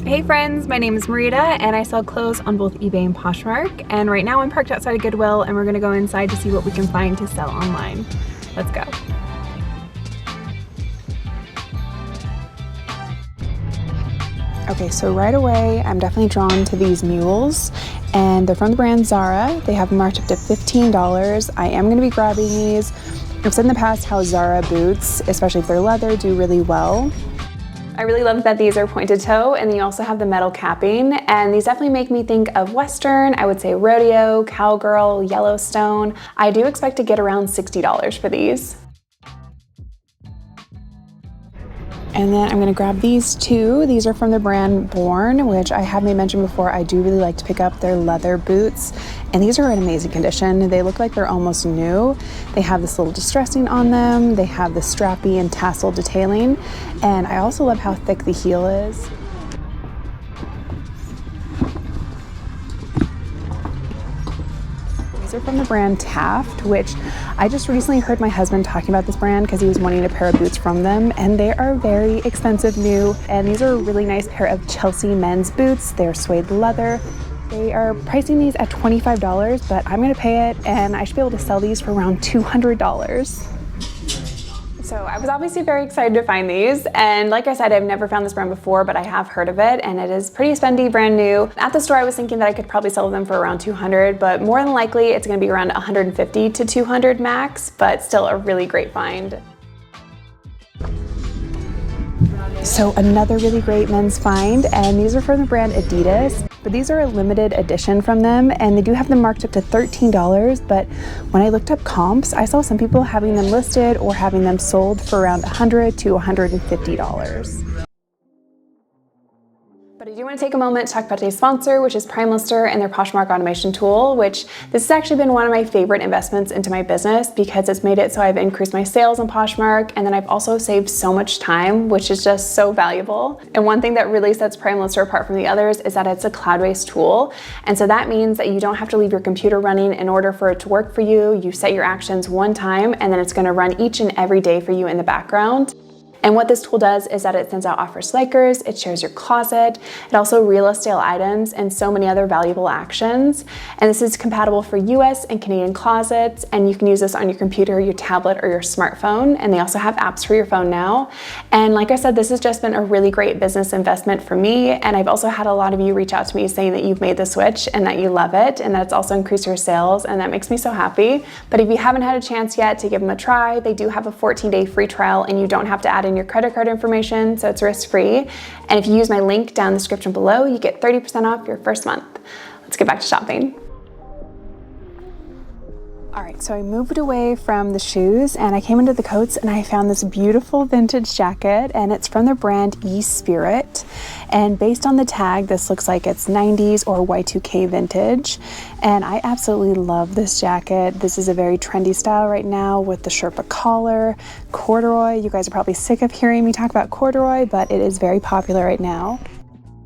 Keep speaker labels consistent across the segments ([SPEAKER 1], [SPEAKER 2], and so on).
[SPEAKER 1] Hey friends, my name is Marita and I sell clothes on both eBay and Poshmark, and right now I'm parked outside of Goodwill and we're gonna go inside to see what we can find to sell online. Let's go. Okay, so right away I'm definitely drawn to these mules, and they're from the brand Zara. They have them marked up to $15. I am gonna be grabbing these. I've said in the past how Zara boots, especially if they're leather, do really well. I really love that these are pointed toe, and then you also have the metal capping, and these definitely make me think of Western. I would say rodeo, cowgirl, Yellowstone. I do expect to get around $60 for these. And then I'm gonna grab these two. These are from the brand Born, which I have made mention before. I do really like to pick up their leather boots, and these are in amazing condition. They look like they're almost new. They have this little distressing on them. They have the strappy and tassel detailing, and I also love how thick the heel is. These are from the brand Taft, which I just recently heard my husband talking about this brand because he was wanting a pair of boots from them, and they are very expensive new, and these are a really nice pair of Chelsea men's boots. They're suede leather. They are pricing these at $25, but I'm gonna pay it, and I should be able to sell these for around $200. So I was obviously very excited to find these, and like I said, I've never found this brand before, but I have heard of it, and it is pretty spendy, brand new. At the store I was thinking that I could probably sell them for around $200, but more than likely it's gonna be around $150 to $200 max, but still a really great find. So another really great men's find, and these are from the brand Adidas, but these are a limited edition from them, and they do have them marked up to $13, but when I looked up comps, I saw some people having them listed or having them sold for around $100 to $150. But I do want to take a moment to talk about today's sponsor, which is PrimeLister and their Poshmark automation tool, which this has actually been one of my favorite investments into my business because it's made it so I've increased my sales on Poshmark, and then I've also saved so much time, which is just so valuable. And one thing that really sets PrimeLister apart from the others is that it's a cloud-based tool. And so that means that you don't have to leave your computer running in order for it to work for you. You set your actions one time, and then it's going to run each and every day for you in the background. And what this tool does is that it sends out offers likers, it shares your closet, it also realists stale items, and so many other valuable actions. And this is compatible for US and Canadian closets, and you can use this on your computer, your tablet, or your smartphone. And they also have apps for your phone now. And like I said, this has just been a really great business investment for me. And I've also had a lot of you reach out to me saying that you've made the switch and that you love it, and that's also increased your sales, and that makes me so happy. But if you haven't had a chance yet to give them a try, they do have a 14-day free trial, and you don't have to add in your credit card information, so it's risk-free. And if you use my link down in the description below, you get 30% off your first month. Let's get back to shopping. All right, so I moved away from the shoes and I came into the coats, and I found this beautiful vintage jacket, and it's from the brand E-Spirit. And based on the tag, this looks like it's 90s or Y2K vintage. And I absolutely love this jacket. This is a very trendy style right now with the Sherpa collar, corduroy. You guys are probably sick of hearing me talk about corduroy, but it is very popular right now.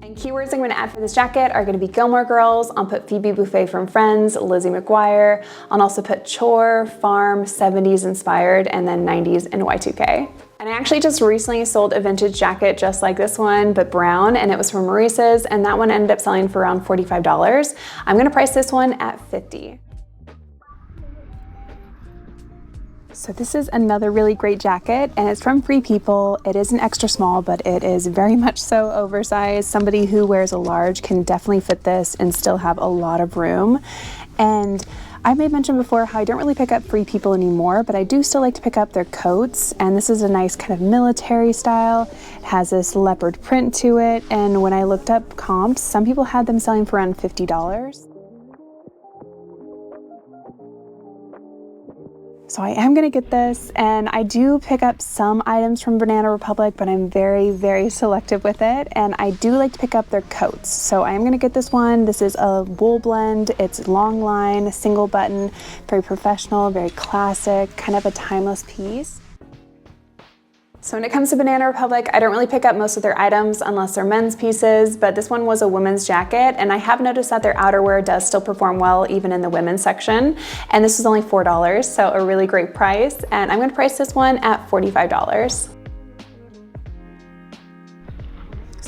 [SPEAKER 1] And keywords I'm going to add for this jacket are going to be Gilmore Girls. I'll put Phoebe Buffay from Friends, Lizzie McGuire. I'll also put chore, farm, 70s inspired, and then 90s and Y2K. And I actually just recently sold a vintage jacket just like this one, but brown, and it was from Maurice's, and that one ended up selling for around $45. I'm going to price this one at $50. So this is another really great jacket, and it's from Free People. It is an extra small, but it is very much so oversized. Somebody who wears a large can definitely fit this and still have a lot of room. And I may have mentioned before how I don't really pick up Free People anymore, but I do still like to pick up their coats. And this is a nice kind of military style. It has this leopard print to it. And when I looked up comps, some people had them selling for around $50. So I am gonna get this, and I do pick up some items from Banana Republic, but I'm very, very selective with it. And I do like to pick up their coats. So I am gonna get this one. This is a wool blend. It's long line, single button, very professional, very classic, kind of a timeless piece. So when it comes to Banana Republic, I don't really pick up most of their items unless they're men's pieces, but this one was a women's jacket, and I have noticed that their outerwear does still perform well even in the women's section. And this was only $4, so a really great price. And I'm gonna price this one at $45.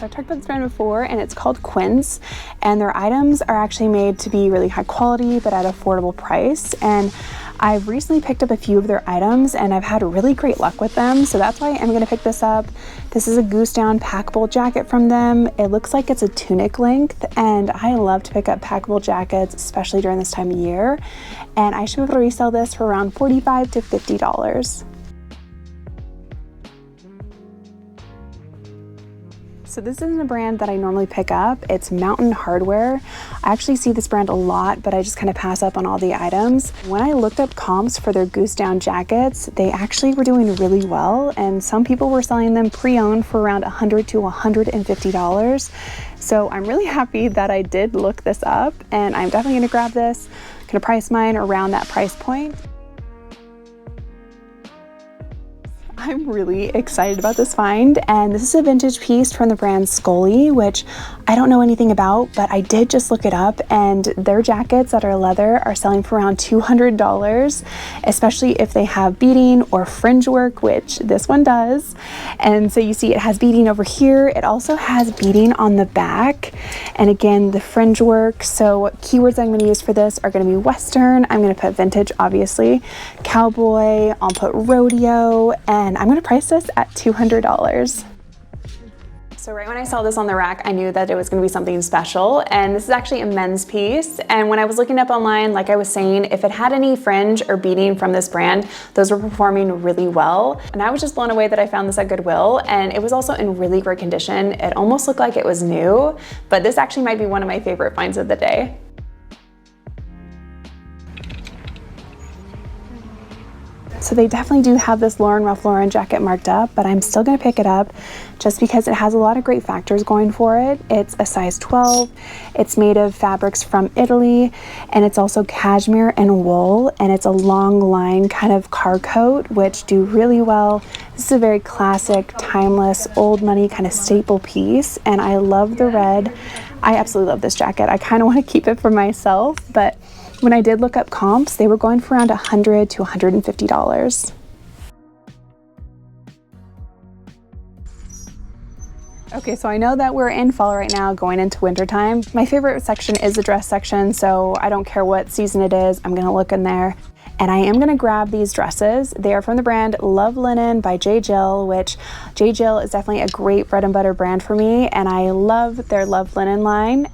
[SPEAKER 1] So I've talked about this brand before, and it's called Quince, and their items are actually made to be really high quality but at affordable price. And I've recently picked up a few of their items and I've had really great luck with them, so that's why I'm going to pick this up. This is a goose down packable jacket from them. It looks like it's a tunic length, and I love to pick up packable jackets, especially during this time of year, and I should be able to resell this for around $45 to $50. So this isn't a brand that I normally pick up. It's Mountain Hardware. I actually see this brand a lot, but I just kind of pass up on all the items. When I looked up comps for their goose down jackets, they actually were doing really well, and some people were selling them pre-owned for around $100 to $150. So I'm really happy that I did look this up, and I'm definitely gonna grab this. I'm gonna price mine around that price point. I'm really excited about this find, and this is a vintage piece from the brand Scully, which I don't know anything about, but I did just look it up, and their jackets that are leather are selling for around $200, especially if they have beading or fringe work, which this one does. And so you see it has beading over here. It also has beading on the back, and again, the fringe work. So keywords I'm going to use for this are going to be Western. I'm going to put vintage, obviously, cowboy, I'll put rodeo, and I'm gonna price this at $200. So right when I saw this on the rack, I knew that it was gonna be something special, and this is actually a men's piece. And when I was looking up online, like I was saying, if it had any fringe or beading from this brand, those were performing really well. And I was just blown away that I found this at Goodwill, and it was also in really great condition. It almost looked like it was new, but this actually might be one of my favorite finds of the day. So they definitely do have this Ralph Lauren jacket marked up, but I'm still gonna pick it up just because it has a lot of great factors going for it. It's a size 12, it's made of fabrics from Italy, and it's also cashmere and wool, and it's a long line kind of car coat, which do really well. This is a very classic, timeless, old money kind of staple piece, and I love the red. I absolutely love this jacket. I kind of want to keep it for myself, but when I did look up comps, they were going for around $100 to $150. Okay, so I know that we're in fall right now, going into winter time. My favorite section is the dress section, so I don't care what season it is, I'm gonna look in there. And I am gonna grab these dresses. They are from the brand Love Linen by J. Jill, which J. Jill is definitely a great bread and butter brand for me, and I love their Love Linen line.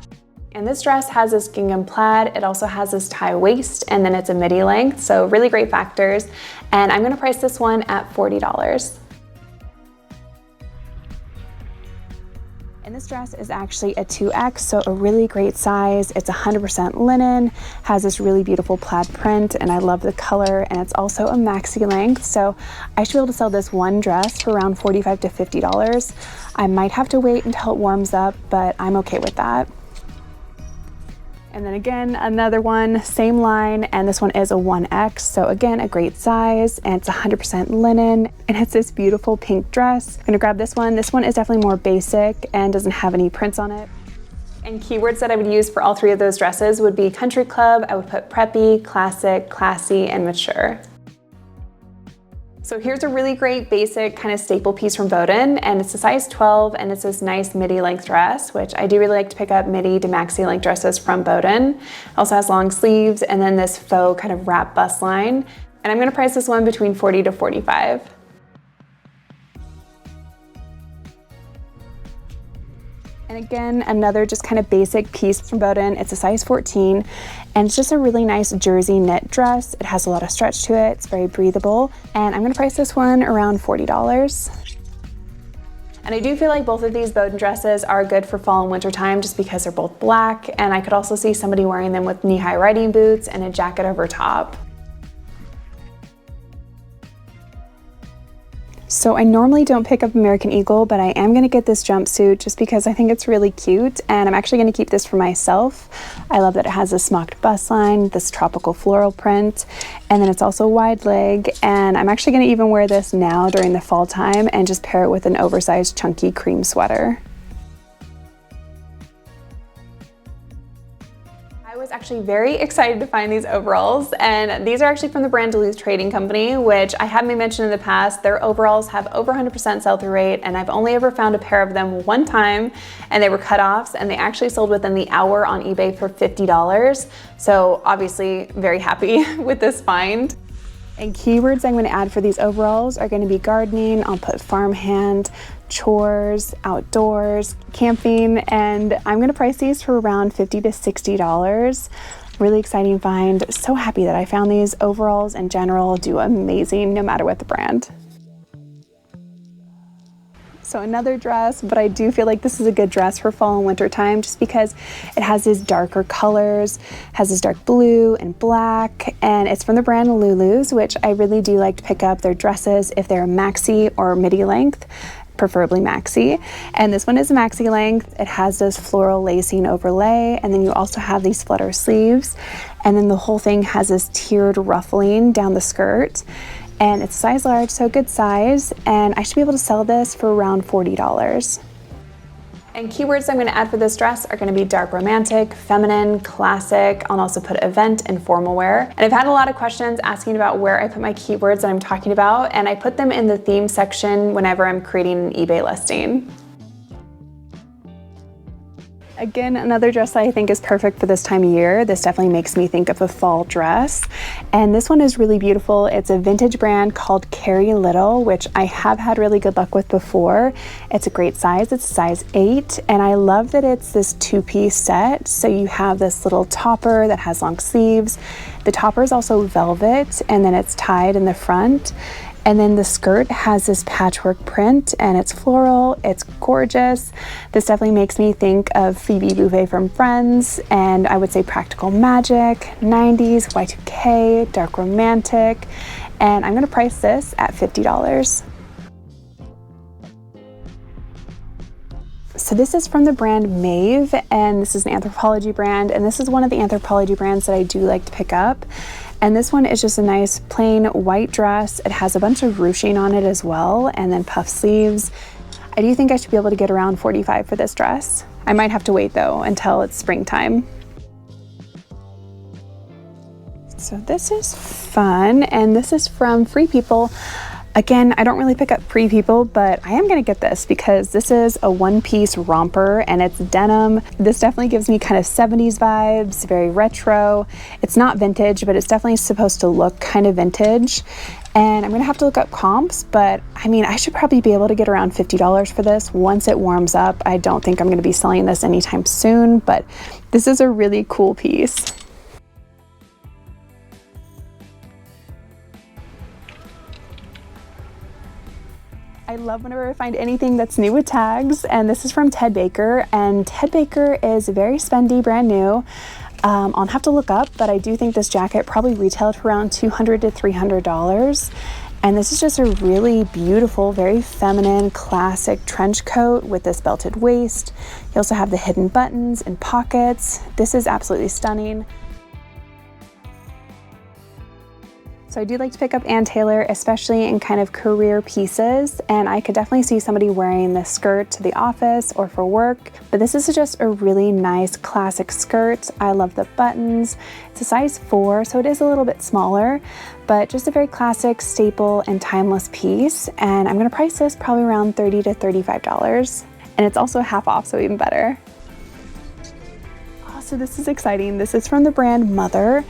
[SPEAKER 1] And this dress has this gingham plaid. It also has this tie waist, and then it's a midi length, so really great factors. And I'm gonna price this one at $40. And this dress is actually a 2X, so a really great size. It's 100% linen, has this really beautiful plaid print, and I love the color, and it's also a maxi length, so I should be able to sell this one dress for around $45 to $50. I might have to wait until it warms up, but I'm okay with that. And then again, another one, same line, and this one is a 1X, so again, a great size, and it's 100% linen, and it's this beautiful pink dress. I'm gonna grab this one. This one is definitely more basic and doesn't have any prints on it. And keywords that I would use for all three of those dresses would be country club, I would put preppy, classic, classy, and mature. So here's a really great basic kind of staple piece from Bowden, and it's a size 12, and it's this nice midi length dress, which I do really like to pick up midi to maxi length dresses from Bowden. It also has long sleeves and then this faux kind of wrap bust line. And I'm gonna price this one between $40 to $45. And again, another just kind of basic piece from Bowden. It's a size 14, and it's just a really nice jersey knit dress. It has a lot of stretch to it. It's very breathable, and I'm gonna price this one around $40. And I do feel like both of these Bowden dresses are good for fall and winter time just because they're both black, and I could also see somebody wearing them with knee-high riding boots and a jacket over top. So I normally don't pick up American Eagle, but I am gonna get this jumpsuit just because I think it's really cute, and I'm actually gonna keep this for myself. I love that it has this smocked bust line, this tropical floral print, and then it's also wide leg, and I'm actually gonna even wear this now during the fall time and just pair it with an oversized chunky cream sweater. I was actually very excited to find these overalls, and these are actually from the brand Duluth Trading Company, which I have mentioned in the past. Their overalls have over 100% sell-through rate, and I've only ever found a pair of them one time, and they were cut-offs, and they actually sold within the hour on eBay for $50. So obviously very happy with this find. And keywords I'm going to add for these overalls are going to be gardening. I'll put farmhand, chores, outdoors, camping, and I'm going to price these for around $50 to $60. Really exciting find. So happy that I found these. Overalls in general do amazing no matter what the brand. So another dress, but I do feel like this is a good dress for fall and winter time just because it has these darker colors, has this dark blue and black, and it's from the brand Lulu's, which I really do like to pick up their dresses if they're maxi or midi length, preferably maxi. And this one is maxi length. It has this floral lacing overlay, and then you also have these flutter sleeves, and then the whole thing has this tiered ruffling down the skirt. And it's size large, so a good size, and I should be able to sell this for around $40. And keywords I'm going to add for this dress are going to be dark romantic, feminine, classic. I'll also put event and formal wear. And I've had a lot of questions asking about where I put my keywords that I'm talking about, and I put them in the theme section whenever I'm creating an eBay listing. Again, another dress that I think is perfect for this time of year. This definitely makes me think of a fall dress. And this one is really beautiful. It's a vintage brand called Carrie Little, which I have had really good luck with before. It's a great size. It's size 8. And I love that it's this 2-piece set. So you have this little topper that has long sleeves. The topper is also velvet, and then it's tied in the front. And then the skirt has this patchwork print, and it's floral. It's gorgeous. This definitely makes me think of Phoebe Buffay from Friends, and I would say practical magic, 90s, Y2K, dark romantic, and I'm gonna price this at $50. So this is from the brand Maeve, and this is an Anthropologie brand, and this is one of the Anthropologie brands that I do like to pick up. And this one is just a nice plain white dress. It has a bunch of ruching on it as well, and then puff sleeves. I do think I should be able to get around $45 for this dress. I might have to wait though until it's springtime. So this is fun, and this is from Free People. Again, I don't really pick up Free People, but I am gonna get this because this is a one-piece romper and it's denim. This definitely gives me kind of 70s vibes, very retro. It's not vintage, but it's definitely supposed to look kind of vintage. And I'm gonna have to look up comps, but I mean, I should probably be able to get around $50 for this once it warms up. I don't think I'm gonna be selling this anytime soon, but this is a really cool piece. I love whenever I find anything that's new with tags, and this is from Ted Baker, and Ted Baker is very spendy, brand new. I'll have to look up, but I do think this jacket probably retailed for around $200 to $300. And this is just a really beautiful, very feminine, classic trench coat with this belted waist. You also have the hidden buttons and pockets. This is absolutely stunning. So I do like to pick up Ann Taylor, especially in kind of career pieces, and I could definitely see somebody wearing this skirt to the office or for work, but this is just a really nice classic skirt. I love the buttons. It's a size 4, so it is a little bit smaller, but just a very classic, staple, and timeless piece, and I'm gonna price this probably around $30 to $35, and it's also half off, so even better. So this is exciting. This is from the brand Mother,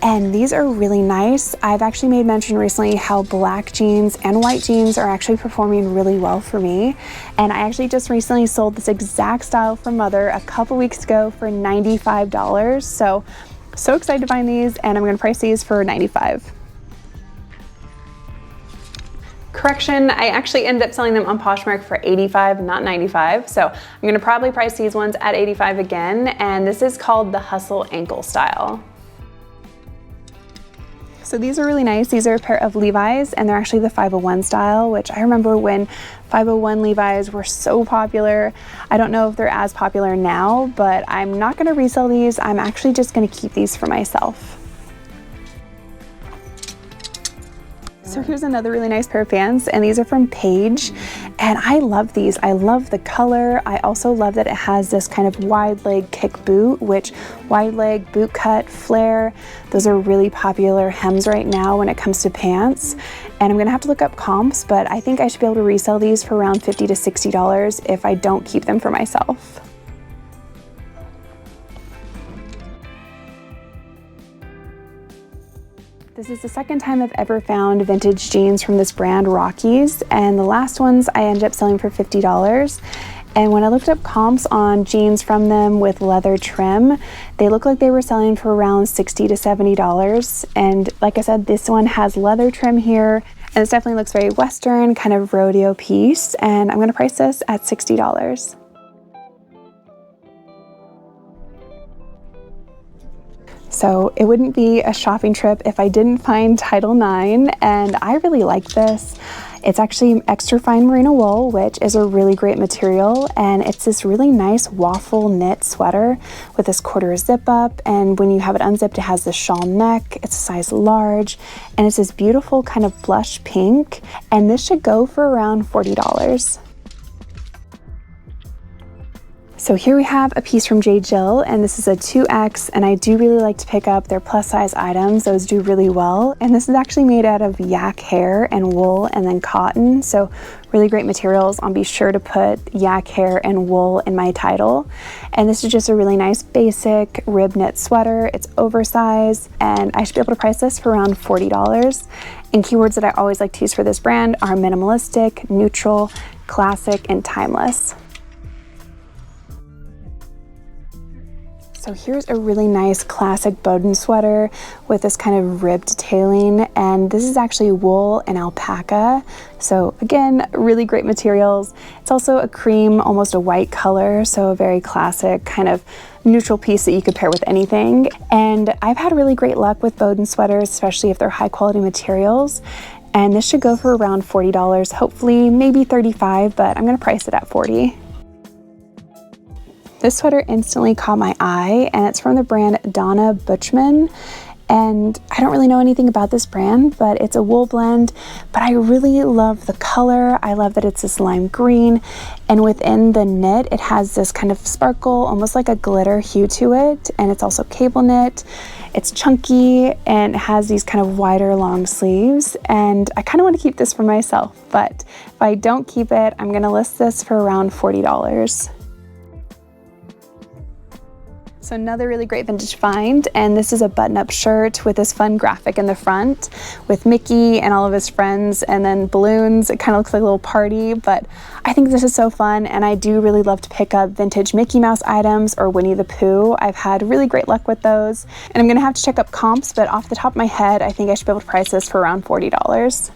[SPEAKER 1] and these are really nice. I've actually made mention recently how black jeans and white jeans are actually performing really well for me. And I actually just recently sold this exact style from Mother a couple weeks ago for $95. So excited to find these, and I'm gonna price these for $95. Correction, I actually ended up selling them on Poshmark for $85, not $95. So I'm gonna probably price these ones at $85 again, and this is called the Hustle Ankle Style. So these are really nice. These are a pair of Levi's, and they're actually the 501 style, which I remember when 501 Levi's were so popular. I don't know if they're as popular now, but I'm not gonna resell these. I'm actually just gonna keep these for myself. So here's another really nice pair of pants, and these are from Paige, and I love these. I love the color. I also love that it has this kind of wide leg kick boot, which wide leg, boot cut, flare, those are really popular hems right now when it comes to pants. And I'm gonna have to look up comps, but I think I should be able to resell these for around $50 to $60 if I don't keep them for myself. This is the second time I've ever found vintage jeans from this brand, Rockies, and the last ones I ended up selling for $50. And when I looked up comps on jeans from them with leather trim, they look like they were selling for around $60 to $70. And like I said, this one has leather trim here, and this definitely looks very Western, kind of rodeo piece, and I'm gonna price this at $60. So it wouldn't be a shopping trip if I didn't find Title IX, and I really like this. It's actually extra fine merino wool, which is a really great material, and it's this really nice waffle knit sweater with this quarter zip up, and when you have it unzipped, it has this shawl neck. It's a size large, and it's this beautiful kind of blush pink, and this should go for around $40. So here we have a piece from J. Jill, and this is a 2X, and I do really like to pick up their plus size items. Those do really well. And this is actually made out of yak hair and wool and then cotton. So really great materials. I'll be sure to put yak hair and wool in my title. And this is just a really nice basic rib knit sweater. It's oversized, and I should be able to price this for around $40. And keywords that I always like to use for this brand are minimalistic, neutral, classic, and timeless. So here's a really nice classic Bowden sweater with this kind of rib detailing, and this is actually wool and alpaca. So again, really great materials. It's also a cream, almost a white color, so a very classic kind of neutral piece that you could pair with anything. And I've had really great luck with Bowden sweaters, especially if they're high quality materials. And this should go for around $40, hopefully maybe $35, but I'm gonna price it at $40. This sweater instantly caught my eye, and it's from the brand Donna Butchman. And I don't really know anything about this brand, but it's a wool blend, but I really love the color. I love that it's this lime green, and within the knit, it has this kind of sparkle, almost like a glitter hue to it. And it's also cable knit. It's chunky and it has these kind of wider long sleeves, and I kind of want to keep this for myself, but if I don't keep it, I'm gonna list this for around $40. So another really great vintage find, and this is a button-up shirt with this fun graphic in the front with Mickey and all of his friends and then balloons. It kind of looks like a little party, but I think this is so fun, and I do really love to pick up vintage Mickey Mouse items or Winnie the Pooh. I've had really great luck with those, and I'm gonna have to check up comps, but off the top of my head, I think I should be able to price this for around $40.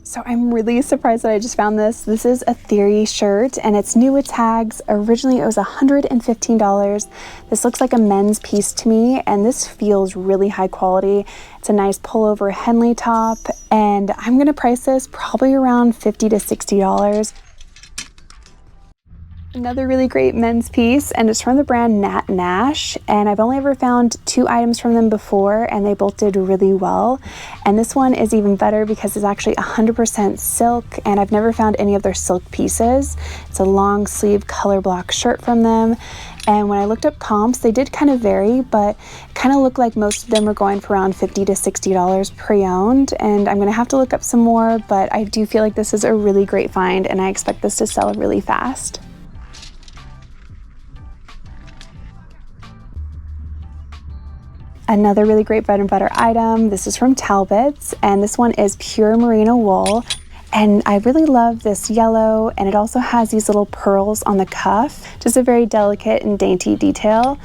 [SPEAKER 1] So I'm really surprised that I just found this. This is a Theory shirt, and it's new with tags. Originally it was $115. This looks like a men's piece to me, and this feels really high quality. It's a nice pullover Henley top, and I'm gonna price this probably around $50 to $60. Another really great men's piece, and it's from the brand Nat Nash, and I've only ever found 2 items from them before, and they both did really well. And this one is even better because it's actually 100% silk, and I've never found any of their silk pieces. It's a long sleeve color block shirt from them, and when I looked up comps, they did kind of vary, but it kind of looked like most of them were going for around $50 to $60 pre-owned, and I'm gonna have to look up some more, but I do feel like this is a really great find, and I expect this to sell really fast. Another really great bread and butter item. This is from Talbot's, and this one is pure merino wool. And I really love this yellow, and it also has these little pearls on the cuff. Just a very delicate and dainty detail.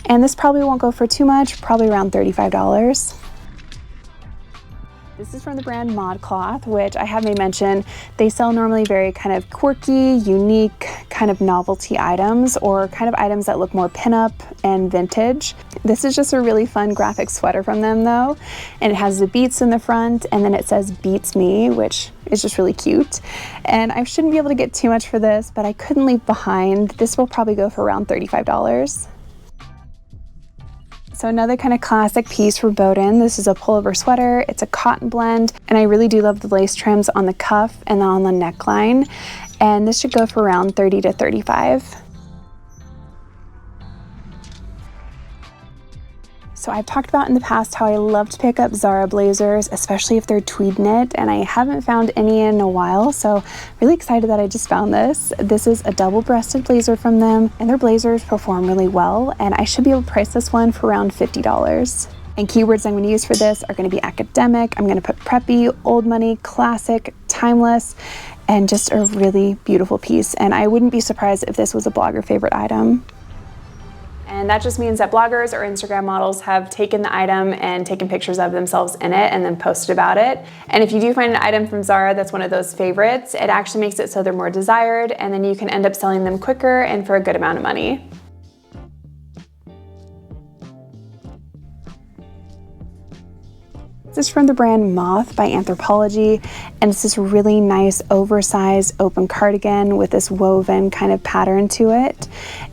[SPEAKER 1] And this probably won't go for too much, probably around $35. This is from the brand ModCloth, which I have made mention. They sell normally very kind of quirky, unique, kind of novelty items, or kind of items that look more pinup and vintage. This is just a really fun graphic sweater from them though, and it has the beats in the front, and then it says "Beats Me," which is just really cute. And I shouldn't be able to get too much for this, but I couldn't leave behind. This will probably go for around $35. So another kind of classic piece for Bowden. This is a pullover sweater. It's a cotton blend, and I really do love the lace trims on the cuff and on the neckline. And this should go for around $30 to $35. So I've talked about in the past how I love to pick up Zara blazers, especially if they're tweed knit, and I haven't found any in a while, so really excited that I just found this. This is a double-breasted blazer from them, and their blazers perform really well, and I should be able to price this one for around $50. And keywords I'm going to use for this are going to be academic, I'm going to put preppy, old money, classic, timeless, and just a really beautiful piece. And I wouldn't be surprised if this was a blogger favorite item. And that just means that bloggers or Instagram models have taken the item and taken pictures of themselves in it and then posted about it. And if you do find an item from Zara that's one of those favorites, it actually makes it so they're more desired, and then you can end up selling them quicker and for a good amount of money. This is from the brand Moth by Anthropologie, and it's this really nice oversized open cardigan with this woven kind of pattern to it.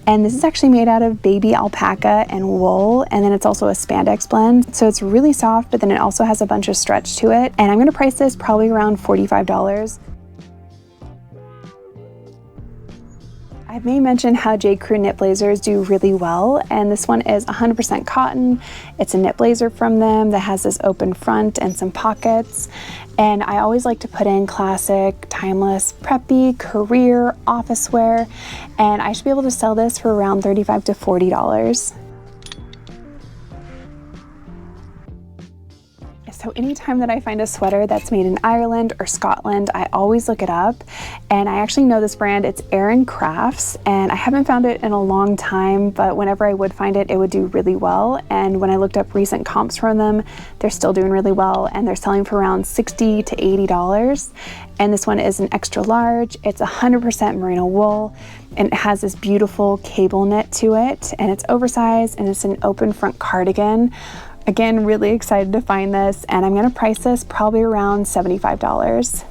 [SPEAKER 1] And this is actually made out of baby alpaca and wool, and then it's also a spandex blend. So it's really soft, but then it also has a bunch of stretch to it. And I'm gonna price this probably around $45. I may mention how J. Crew knit blazers do really well, and this one is 100% cotton. It's a knit blazer from them that has this open front and some pockets. And I always like to put in classic, timeless, preppy, career, office wear, and I should be able to sell this for around $35 to $40. So anytime that I find a sweater that's made in Ireland or Scotland, I always look it up. And I actually know this brand, it's Erin Crafts, and I haven't found it in a long time, but whenever I would find it, it would do really well. And when I looked up recent comps from them, they're still doing really well, and they're selling for around $60 to $80. And this one is an extra large. It's 100% merino wool, and it has this beautiful cable knit to it, and it's oversized, and it's an open front cardigan. Again, really excited to find this, and I'm gonna price this probably around $75.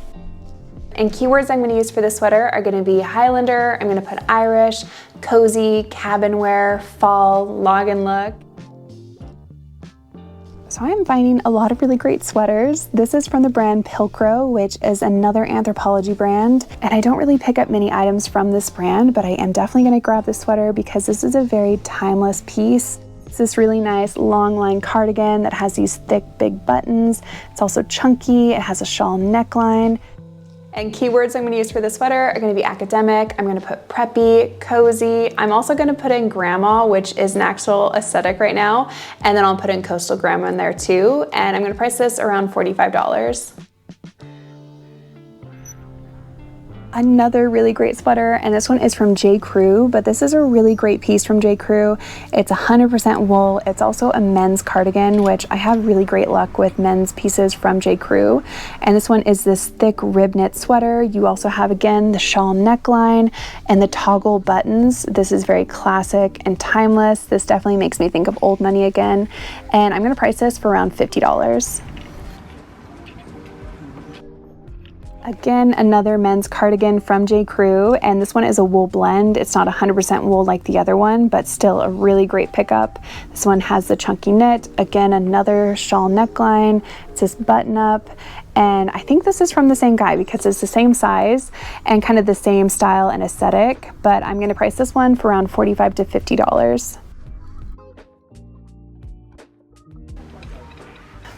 [SPEAKER 1] And keywords I'm gonna use for this sweater are gonna be Highlander, I'm gonna put Irish, cozy, cabin wear, fall, log and look. So I'm finding a lot of really great sweaters. This is from the brand Pilcrow, which is another Anthropologie brand. And I don't really pick up many items from this brand, but I am definitely gonna grab this sweater because this is a very timeless piece. It's this really nice long line cardigan that has these thick, big buttons. It's also chunky, it has a shawl neckline. And keywords I'm gonna use for this sweater are gonna be academic, I'm gonna put preppy, cozy, I'm also gonna put in grandma, which is an actual aesthetic right now, and then I'll put in coastal grandma in there too, and I'm gonna price this around $45. Another really great sweater, and this one is from J. Crew, but this is a really great piece from J. Crew. It's 100% wool. It's also a men's cardigan, which I have really great luck with men's pieces from J. Crew. And this one is this thick rib knit sweater. You also have, again, the shawl neckline and the toggle buttons. This is very classic and timeless. This definitely makes me think of old money again. And I'm gonna price this for around $50. Again, another men's cardigan from J. Crew, and this one is a wool blend. It's not 100% wool like the other one, but still a really great pickup. This one has the chunky knit. Again, another shawl neckline. It's this button up, and I think this is from the same guy because it's the same size and kind of the same style and aesthetic, but I'm gonna price this one for around $45 to $50.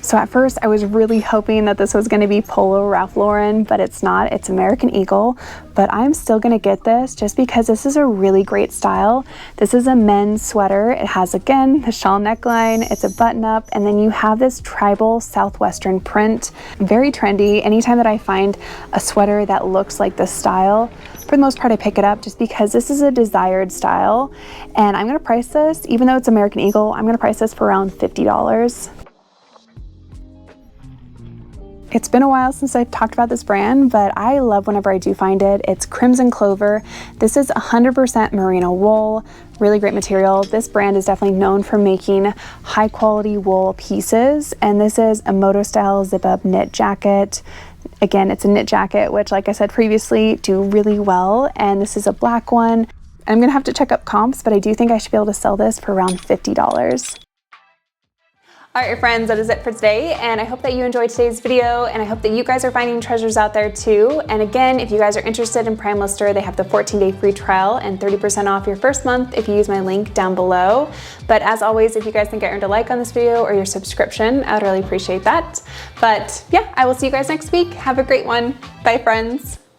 [SPEAKER 1] So at first I was really hoping that this was gonna be Polo Ralph Lauren, but it's not, it's American Eagle. But I'm still gonna get this just because this is a really great style. This is a men's sweater. It has, again, the shawl neckline, it's a button up, and then you have this tribal southwestern print. Very trendy. Anytime that I find a sweater that looks like this style, for the most part I pick it up just because this is a desired style. And I'm gonna price this, even though it's American Eagle, I'm gonna price this for around $50. It's been a while since I've talked about this brand, but I love whenever I do find it. It's Crimson Clover. This is 100% merino wool, really great material. This brand is definitely known for making high quality wool pieces, and this is a moto style zip-up knit jacket. Again, it's a knit jacket, which, like I said previously, do really well, and this is a black one. I'm gonna have to check up comps, but I do think I should be able to sell this for around $50. All right, friends, that is it for today, and I hope that you enjoyed today's video, and I hope that you guys are finding treasures out there too. And again, if you guys are interested in PrimeLister, they have the 14-day free trial and 30% off your first month if you use my link down below. But as always, if you guys think I earned a like on this video or your subscription, I would really appreciate that. But yeah, I will see you guys next week. Have a great one. Bye, friends.